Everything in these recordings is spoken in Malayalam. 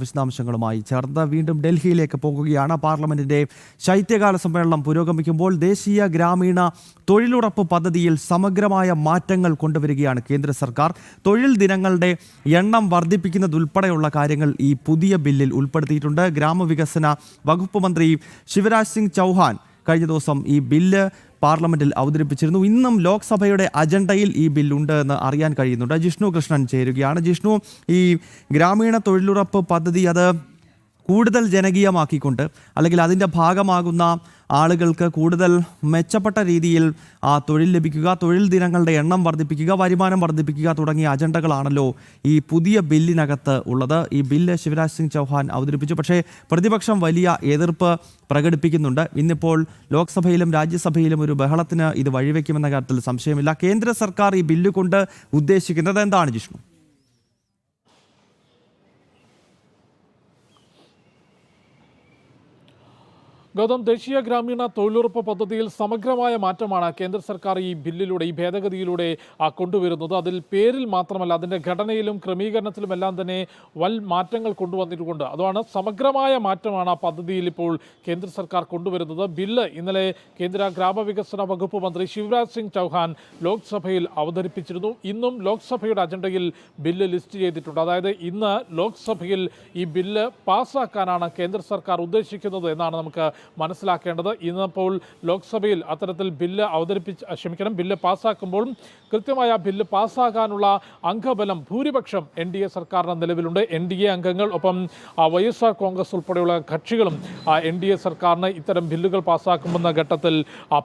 വിശദാംശങ്ങളുമായി ചേർന്ന് വീണ്ടും ഡൽഹിയിലേക്ക് പോകുകയാണ്. പാർലമെന്റിന്റെ ശൈത്യകാല സമ്മേളനം പുരോഗമിക്കുമ്പോൾ ദേശീയ ഗ്രാമീണ തൊഴിലുറപ്പ് പദ്ധതിയിൽ സമഗ്രമായ മാറ്റങ്ങൾ കൊണ്ടുവരികയാണ് കേന്ദ്ര സർക്കാർ. തൊഴിൽ ദിനങ്ങളുടെ എണ്ണം വർദ്ധിപ്പിക്കുന്നതുൾപ്പെടെയുള്ള കാര്യങ്ങൾ ഈ പുതിയ ബില്ലിൽ ഉൾപ്പെടുത്തിയിട്ടുണ്ട്. ഗ്രാമവികസന വകുപ്പ് മന്ത്രി ശിവരാജ് സിംഗ് ചൗഹാൻ കഴിഞ്ഞ ദിവസം ഈ ബില്ല് പാർലമെന്റിൽ അവതരിപ്പിച്ചിരുന്നു. ഇന്നും ലോക്സഭയുടെ അജണ്ടയിൽ ഈ ബില്ലുണ്ട് എന്ന് അറിയാൻ കഴിയുന്നുണ്ട്. ജിഷ്ണു കൃഷ്ണൻ ചേരുകയാണ്. ജിഷ്ണു, ഈ ഗ്രാമീണ തൊഴിലുറപ്പ് പദ്ധതി അത് കൂടുതൽ ജനകീയമാക്കിക്കൊണ്ട് അല്ലെങ്കിൽ അതിൻ്റെ ഭാഗമാകുന്ന ആളുകൾക്ക് കൂടുതൽ മെച്ചപ്പെട്ട രീതിയിൽ തൊഴിൽ ലഭിക്കുക, തൊഴിൽ ദിനങ്ങളുടെ എണ്ണം വർദ്ധിപ്പിക്കുക, വരുമാനം വർദ്ധിപ്പിക്കുക തുടങ്ങിയ അജണ്ടകളാണല്ലോ ഈ പുതിയ ബില്ലിനകത്ത് ഉള്ളത്. ഈ ബില്ല് ശിവരാജ് സിംഗ് ചൗഹാൻ അവതരിപ്പിച്ചു. പക്ഷേ പ്രതിപക്ഷം വലിയ എതിർപ്പ് പ്രകടിപ്പിക്കുന്നുണ്ട്. ഇന്നിപ്പോൾ ലോക്സഭയിലും രാജ്യസഭയിലും ഒരു ബഹളത്തിന് ഇത് വഴിവെക്കുമെന്ന കാര്യത്തിൽ സംശയമില്ല. കേന്ദ്ര സർക്കാർ ഈ ബില്ല് കൊണ്ട് ഉദ്ദേശിക്കുന്നത് എന്താണ് ജിഷ്ണു? ഗൗതം, ദേശീയ ഗ്രാമീണ തൊഴിലുറപ്പ് പദ്ധതിയിൽ സമഗ്രമായ മാറ്റമാണ് കേന്ദ്ര സർക്കാർ ഈ ബില്ലിലൂടെ, ഈ ഭേദഗതിയിലൂടെ കൊണ്ടുവരുന്നത്. അതിൽ പേരിൽ മാത്രമല്ല, അതിൻ്റെ ഘടനയിലും ക്രമീകരണത്തിലുമെല്ലാം തന്നെ വൻ മാറ്റങ്ങൾ കൊണ്ടുവന്നിട്ടുണ്ട്. അതാണ് സമഗ്രമായ മാറ്റമാണ് ആ പദ്ധതിയിൽ ഇപ്പോൾ കേന്ദ്ര സർക്കാർ കൊണ്ടുവരുന്നത്. ബില്ല് ഇന്നലെ കേന്ദ്ര ഗ്രാമവികസന വകുപ്പ് മന്ത്രി ശിവരാജ് സിംഗ് ചൗഹാൻ ലോക്സഭയിൽ അവതരിപ്പിച്ചിരുന്നു. ഇന്നും ലോക്സഭയുടെ അജണ്ടയിൽ ബില്ല് ലിസ്റ്റ് ചെയ്തിട്ടുണ്ട്. അതായത് ഇന്ന് ലോക്സഭയിൽ ഈ ബില്ല് പാസ്സാക്കാനാണ് കേന്ദ്ര സർക്കാർ ഉദ്ദേശിക്കുന്നത് എന്നാണ് നമുക്ക് മനസ്സിലാക്കേണ്ടത്. ഇന്നിപ്പോൾ ലോക്സഭയിൽ അത്തരത്തിൽ ബില്ല് പാസ്സാക്കുമ്പോൾ കൃത്യമായ ബില്ല് പാസ്സാകാനുള്ള അംഗബലം ഭൂരിപക്ഷം NDA സർക്കാരിന് നിലവിലുണ്ട്. NDA അംഗങ്ങൾ ഒപ്പം YSR കോൺഗ്രസ് ഉൾപ്പെടെയുള്ള കക്ഷികളും NDA സർക്കാരിന് ഇത്തരം ബില്ലുകൾ പാസ്സാക്കുമെന്ന ഘട്ടത്തിൽ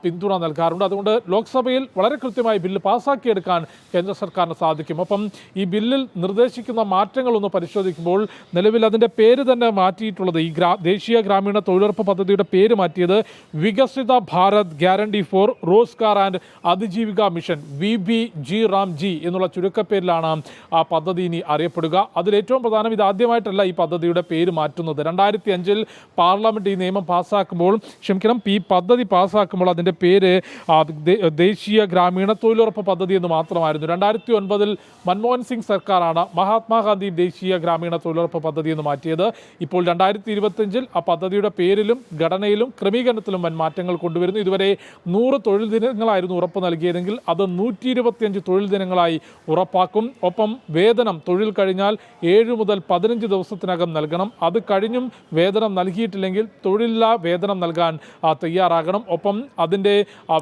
പിന്തുണ നൽകാറുണ്ട്. അതുകൊണ്ട് ലോക്സഭയിൽ വളരെ കൃത്യമായി ബില്ല് പാസ്സാക്കിയെടുക്കാൻ കേന്ദ്ര സർക്കാരിന് സാധിക്കും. ഒപ്പം ഈ ബില്ലിൽ നിർദ്ദേശിക്കുന്ന മാറ്റങ്ങളൊന്ന് പരിശോധിക്കുമ്പോൾ നിലവിൽ അതിൻ്റെ പേര് തന്നെ മാറ്റിയിട്ടുള്ളത്, ഈ ദേശീയ ഗ്രാമീണ തൊഴിലുറപ്പ് പദ്ധതിയുടെ പേര് മാറ്റിയത് Viksit Bharat guarantee for Rozgar and Ajeevika mission VBG Ramji എന്നുള്ള ചുരുക്കപ്പേരിലാണ് ആ പദ്ധതി ഇനി അറിയപ്പെടുക. അതിലേറ്റവും പ്രധാനം, ഇത് ആദ്യമായിട്ടല്ല ഈ പദ്ധതിയുടെ പേര് മാറ്റുന്നത്. 2005 പാർലമെന്റ് ഈ നിയമം പാസ്സാക്കുമ്പോൾ ഈ പദ്ധതി പാസ്സാക്കുമ്പോൾ അതിൻ്റെ പേര് ദേശീയ ഗ്രാമീണ തൊഴിലുറപ്പ് പദ്ധതി എന്ന് മാത്രമായിരുന്നു. 2009 മൻമോഹൻ സിംഗ് സർക്കാരാണ് മഹാത്മാഗാന്ധി ദേശീയ ഗ്രാമീണ തൊഴിലുറപ്പ് പദ്ധതി എന്ന് മാറ്റിയത്. ഇപ്പോൾ 2025 ആ പദ്ധതിയുടെ പേരിലും ഘടനയിലും ക്രമീകരണത്തിലും വൻ മാറ്റങ്ങൾ കൊണ്ടുവരുന്നു. ഇതുവരെ 100 തൊഴിൽ ദിനങ്ങളായിരുന്നു ഉറപ്പ് നൽകിയതെങ്കിൽ അത് 125 തൊഴിൽ ദിനങ്ങളായി ഉറപ്പാക്കും. ഒപ്പം വേതനം തൊഴിൽ കഴിഞ്ഞാൽ 7 മുതൽ 15 ദിവസത്തിനകം നൽകണം. അത് കഴിഞ്ഞും വേതനം നൽകിയിട്ടില്ലെങ്കിൽ തൊഴിലില്ലാ വേതനം നൽകാൻ തയ്യാറാകണം. ഒപ്പം അതിൻ്റെ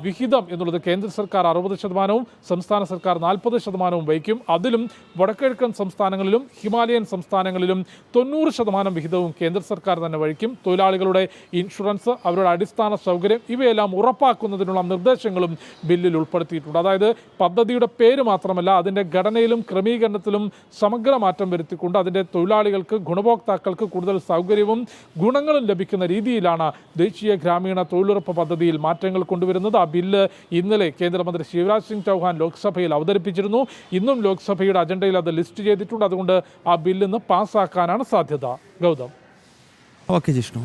വിഹിതം എന്നുള്ളത് കേന്ദ്ര സർക്കാർ 60%, സംസ്ഥാന സർക്കാർ 40% വഹിക്കും. അതിലും വടക്കിഴക്കൻ സംസ്ഥാനങ്ങളിലും ഹിമാലയൻ സംസ്ഥാനങ്ങളിലും 90% വിഹിതവും കേന്ദ്ര സർക്കാർ തന്നെ വഹിക്കും. തൊഴിലാളികളുടെ ഇൻഷുറൻസ്, അവരുടെ അടിസ്ഥാന സൗകര്യം ഇവയെല്ലാം ഉറപ്പാക്കുന്നതിനുള്ള നിർദ്ദേശങ്ങളും ബില്ലിൽ ഉൾപ്പെടുത്തിയിട്ടുണ്ട്. അതായത് പദ്ധതിയുടെ പേര് മാത്രമല്ല, അതിൻ്റെ ഘടനയിലും ക്രമീകരണത്തിലും സമഗ്ര മാറ്റം വരുത്തിക്കൊണ്ട് അതിൻ്റെ തൊഴിലാളികൾക്ക്, ഗുണഭോക്താക്കൾക്ക് കൂടുതൽ സൗകര്യവും ഗുണങ്ങളും ലഭിക്കുന്ന രീതിയിലാണ് ദേശീയ ഗ്രാമീണ തൊഴിലുറപ്പ് പദ്ധതിയിൽ മാറ്റങ്ങൾ കൊണ്ടുവരുന്നത്. ആ ബില്ല് ഇന്നലെ കേന്ദ്രമന്ത്രി ശിവരാജ് സിംഗ് ചൗഹാൻ ലോക്സഭയിൽ അവതരിപ്പിച്ചിരുന്നു. ഇന്നും ലോക്സഭയുടെ അജണ്ടയിൽ അത് ലിസ്റ്റ് ചെയ്തിട്ടുണ്ട്. അതുകൊണ്ട് ആ ബില്ലിന്ന് പാസ്സാക്കാനാണ് സാധ്യത. ഗൗതം. ഓക്കെ ജിഷ്ണു.